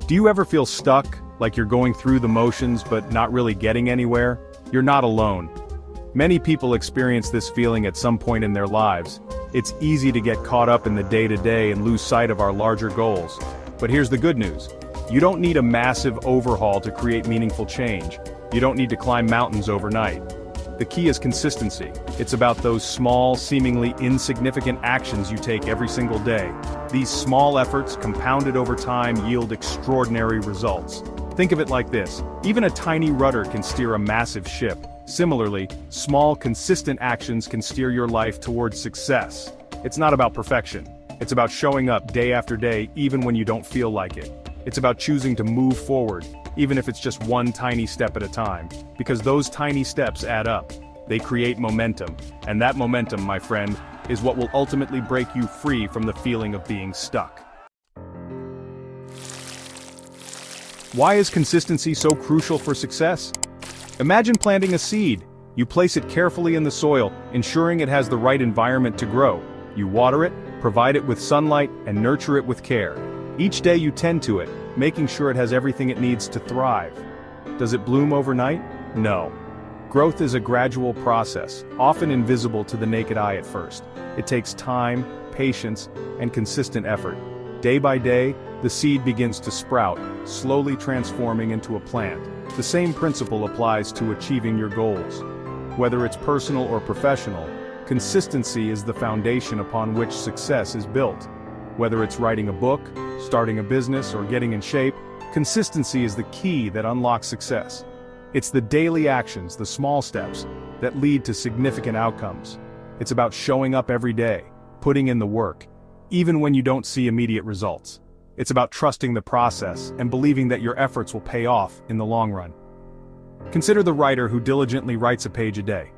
Do you ever feel stuck, like you're going through the motions but not really getting anywhere? You're not alone. Many people experience this feeling at some point in their lives. It's easy to get caught up in the day-to-day and lose sight of our larger goals. But here's the good news. You don't need a massive overhaul to create meaningful change. You don't need to climb mountains overnight. The key is consistency. It's about those small, seemingly insignificant actions you take every single day. These small efforts, compounded over time, yield extraordinary results. Think of it like this. Even a tiny rudder can steer a massive ship. Similarly, small, consistent actions can steer your life towards success. It's not about perfection. It's about showing up day after day, even when you don't feel like it. It's about choosing to move forward, even if it's just one tiny step at a time. Because those tiny steps add up. They create momentum. And that momentum, my friend, is what will ultimately break you free from the feeling of being stuck. Why is consistency so crucial for success? Imagine planting a seed. You place it carefully in the soil, ensuring it has the right environment to grow. You water it, provide it with sunlight, and nurture it with care. Each day you tend to it, making sure it has everything it needs to thrive. Does it bloom overnight? No. Growth is a gradual process, often invisible to the naked eye at first. It takes time, patience, and consistent effort. Day by day, the seed begins to sprout, slowly transforming into a plant. The same principle applies to achieving your goals. Whether it's personal or professional, consistency is the foundation upon which success is built. Whether it's writing a book, starting a business, or getting in shape, consistency is the key that unlocks success. It's the daily actions, the small steps, that lead to significant outcomes. It's about showing up every day, putting in the work, even when you don't see immediate results. It's about trusting the process and believing that your efforts will pay off in the long run. Consider the writer who diligently writes a page a day.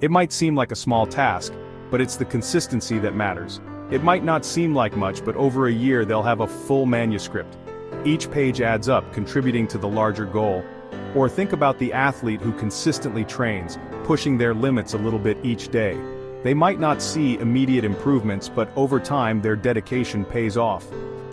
It might seem like a small task, but it's the consistency that matters. It might not seem like much, but over a year they'll have a full manuscript. Each page adds up, contributing to the larger goal. Or think about the athlete who consistently trains, pushing their limits a little bit each day. They might not see immediate improvements, but over time their dedication pays off.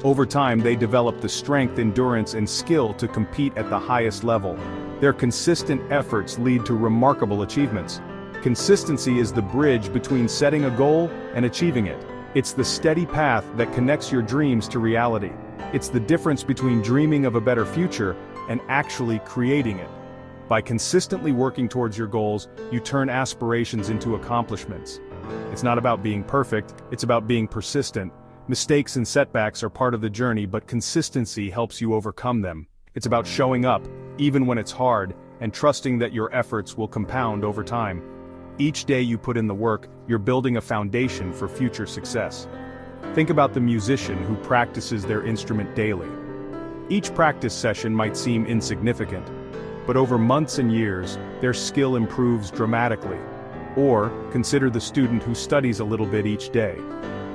Over time they develop the strength, endurance, and skill to compete at the highest level. Their consistent efforts lead to remarkable achievements. Consistency is the bridge between setting a goal and achieving it. It's the steady path that connects your dreams to reality. It's the difference between dreaming of a better future and actually creating it. By consistently working towards your goals, you turn aspirations into accomplishments. It's not about being perfect, it's about being persistent. Mistakes and setbacks are part of the journey, but consistency helps you overcome them. It's about showing up, even when it's hard, and trusting that your efforts will compound over time. Each day you put in the work, you're building a foundation for future success. Think about the musician who practices their instrument daily. Each practice session might seem insignificant, but over months and years, their skill improves dramatically. Or, consider the student who studies a little bit each day.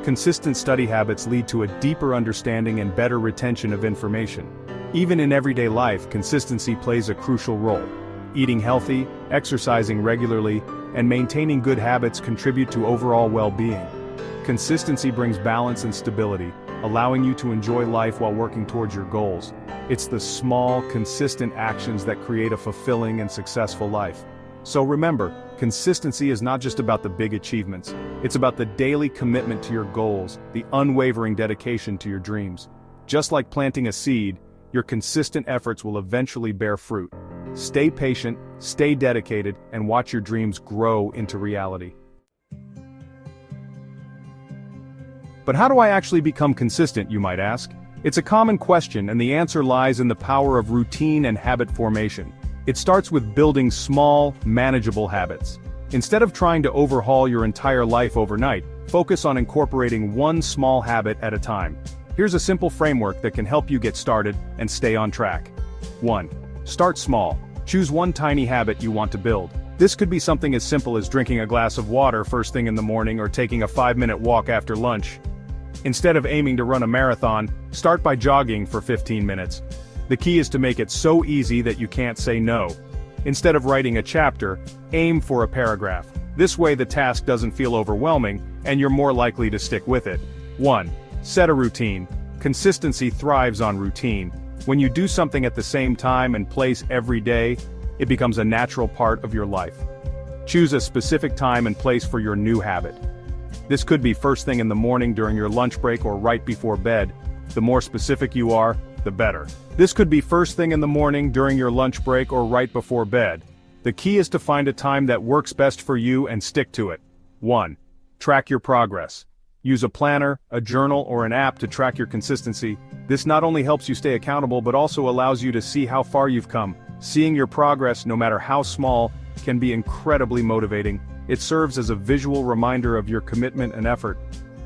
Consistent study habits lead to a deeper understanding and better retention of information. Even in everyday life, consistency plays a crucial role. Eating healthy, exercising regularly, and maintaining good habits contribute to overall well-being. Consistency brings balance and stability, allowing you to enjoy life while working towards your goals. It's the small, consistent actions that create a fulfilling and successful life. So remember, consistency is not just about the big achievements. It's about the daily commitment to your goals, the unwavering dedication to your dreams. Just like planting a seed, your consistent efforts will eventually bear fruit. Stay patient, stay dedicated, and watch your dreams grow into reality. But how do I actually become consistent, you might ask? It's a common question, and the answer lies in the power of routine and habit formation. It starts with building small, manageable habits. Instead of trying to overhaul your entire life overnight, focus on incorporating one small habit at a time. Here's a simple framework that can help you get started and stay on track. 1. Start small. Choose one tiny habit you want to build. This could be something as simple as drinking a glass of water first thing in the morning or taking a 5-minute walk after lunch. Instead of aiming to run a marathon, start by jogging for 15 minutes. The key is to make it so easy that you can't say no. Instead of writing a chapter, aim for a paragraph. This way the task doesn't feel overwhelming, and you're more likely to stick with it. 1. Set a routine. Consistency thrives on routine. When you do something at the same time and place every day, it becomes a natural part of your life. Choose a specific time and place for your new habit. This could be first thing in the morning during your lunch break or right before bed. The more specific you are, the better. This could be first thing in the morning during your lunch break or right before bed. The key is to find a time that works best for you and stick to it. 1. Track your progress. Use a planner, a journal, or an app to track your consistency. This not only helps you stay accountable but also allows you to see how far you've come. Seeing your progress, no matter how small, can be incredibly motivating. It serves as a visual reminder of your commitment and effort.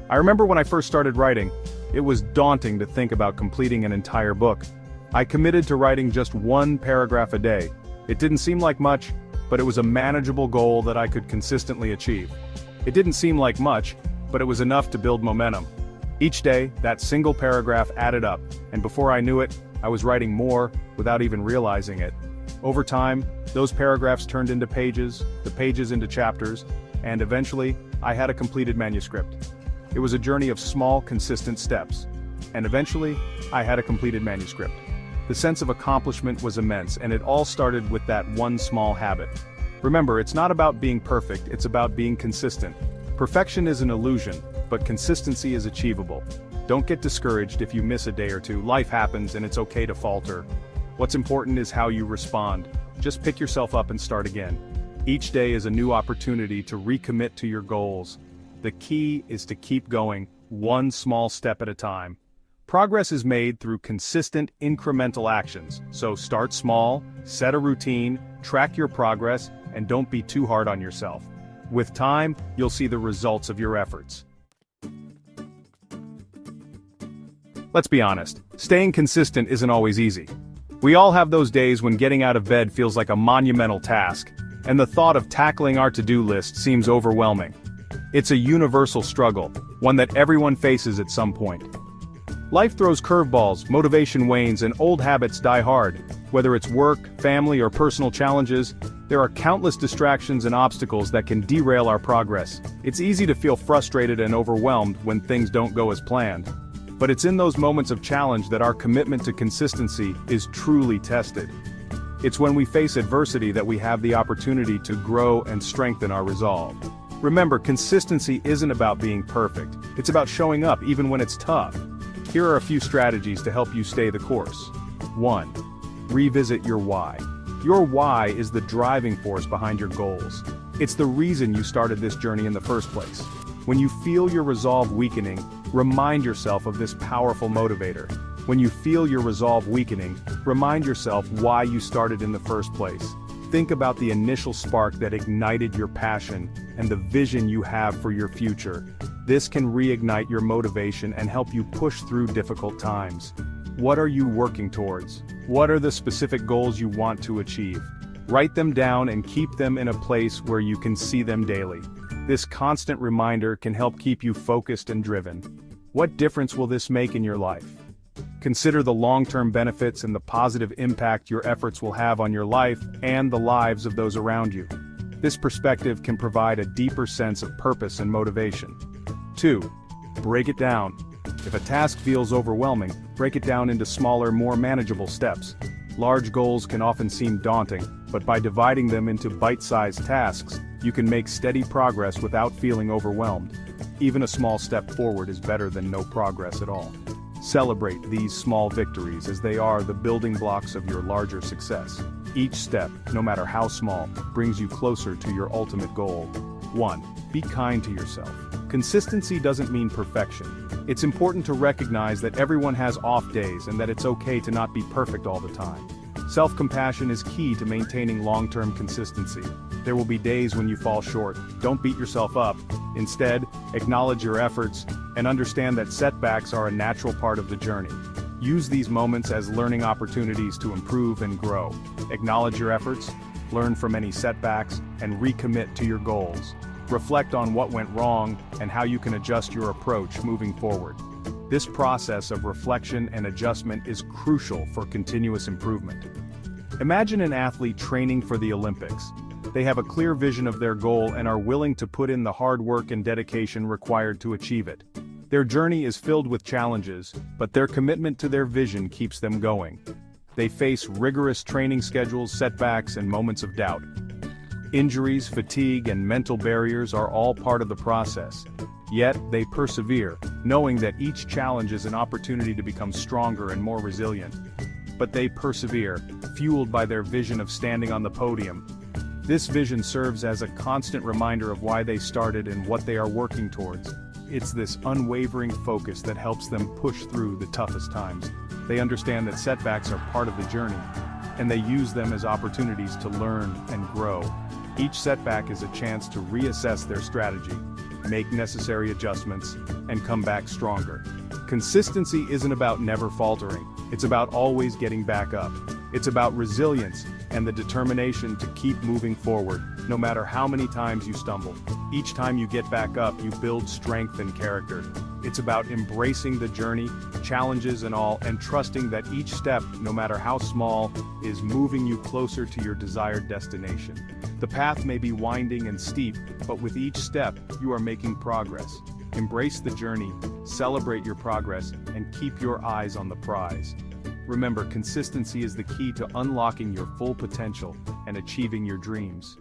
I remember when I first started writing, it was daunting to think about completing an entire book. I committed to writing just 1 paragraph a day. It didn't seem like much, but it was a manageable goal that I could consistently achieve. It didn't seem like much, but it was enough to build momentum. Each day, that single paragraph added up, and before I knew it, I was writing more without even realizing it. Over time, those paragraphs turned into pages, the pages into chapters, and eventually, I had a completed manuscript. It was a journey of small, consistent steps. And eventually, I had a completed manuscript. The sense of accomplishment was immense, and it all started with that one small habit. Remember, it's not about being perfect, it's about being consistent. Perfection is an illusion, but consistency is achievable. Don't get discouraged if you miss a day or two. Life happens and it's okay to falter. What's important is how you respond. Just pick yourself up and start again. Each day is a new opportunity to recommit to your goals. The key is to keep going, one small step at a time. Progress is made through consistent, incremental actions. So start small, set a routine, track your progress, and don't be too hard on yourself. With time, you'll see the results of your efforts. Let's be honest, staying consistent isn't always easy. We all have those days when getting out of bed feels like a monumental task, and the thought of tackling our to-do list seems overwhelming. It's a universal struggle, one that everyone faces at some point. Life throws curveballs, motivation wanes, and old habits die hard. Whether it's work, family, or personal challenges, there are countless distractions and obstacles that can derail our progress. It's easy to feel frustrated and overwhelmed when things don't go as planned. But it's in those moments of challenge that our commitment to consistency is truly tested. It's when we face adversity that we have the opportunity to grow and strengthen our resolve. Remember, consistency isn't about being perfect. It's about showing up even when it's tough. Here are a few strategies to help you stay the course. 1. Revisit your why. Your why is the driving force behind your goals. It's the reason you started this journey in the first place. When you feel your resolve weakening, remind yourself of this powerful motivator. When you feel your resolve weakening, remind yourself why you started in the first place. Think about the initial spark that ignited your passion and the vision you have for your future. This can reignite your motivation and help you push through difficult times. What are you working towards? What are the specific goals you want to achieve? Write them down and keep them in a place where you can see them daily. This constant reminder can help keep you focused and driven. What difference will this make in your life? Consider the long-term benefits and the positive impact your efforts will have on your life and the lives of those around you. This perspective can provide a deeper sense of purpose and motivation. 2. Break it down. If a task feels overwhelming, break it down into smaller, more manageable steps. Large goals can often seem daunting, but by dividing them into bite-sized tasks, you can make steady progress without feeling overwhelmed. Even a small step forward is better than no progress at all. Celebrate these small victories as they are the building blocks of your larger success. Each step, no matter how small, brings you closer to your ultimate goal. 1. Be kind to yourself. Consistency doesn't mean perfection. It's important to recognize that everyone has off days and that it's okay to not be perfect all the time. Self-compassion is key to maintaining long-term consistency. There will be days when you fall short. Don't beat yourself up. Instead, acknowledge your efforts and understand that setbacks are a natural part of the journey. Use these moments as learning opportunities to improve and grow. Acknowledge your efforts, learn from any setbacks, and recommit to your goals. Reflect on what went wrong and how you can adjust your approach moving forward. This process of reflection and adjustment is crucial for continuous improvement. Imagine an athlete training for the Olympics. They have a clear vision of their goal and are willing to put in the hard work and dedication required to achieve it. Their journey is filled with challenges, but their commitment to their vision keeps them going. They face rigorous training schedules, setbacks, and moments of doubt. Injuries, fatigue, and mental barriers are all part of the process. Yet, they persevere, knowing that each challenge is an opportunity to become stronger and more resilient. But they persevere, fueled by their vision of standing on the podium. This vision serves as a constant reminder of why they started and what they are working towards. It's this unwavering focus that helps them push through the toughest times. They understand that setbacks are part of the journey, and they use them as opportunities to learn and grow. Each setback is a chance to reassess their strategy, make necessary adjustments, and come back stronger. Consistency isn't about never faltering, it's about always getting back up. It's about resilience and the determination to keep moving forward, no matter how many times you stumble. Each time you get back up, you build strength and character. It's about embracing the journey, challenges and all, and trusting that each step, no matter how small, is moving you closer to your desired destination. The path may be winding and steep, but with each step, you are making progress. Embrace the journey, celebrate your progress, and keep your eyes on the prize. Remember, consistency is the key to unlocking your full potential and achieving your dreams.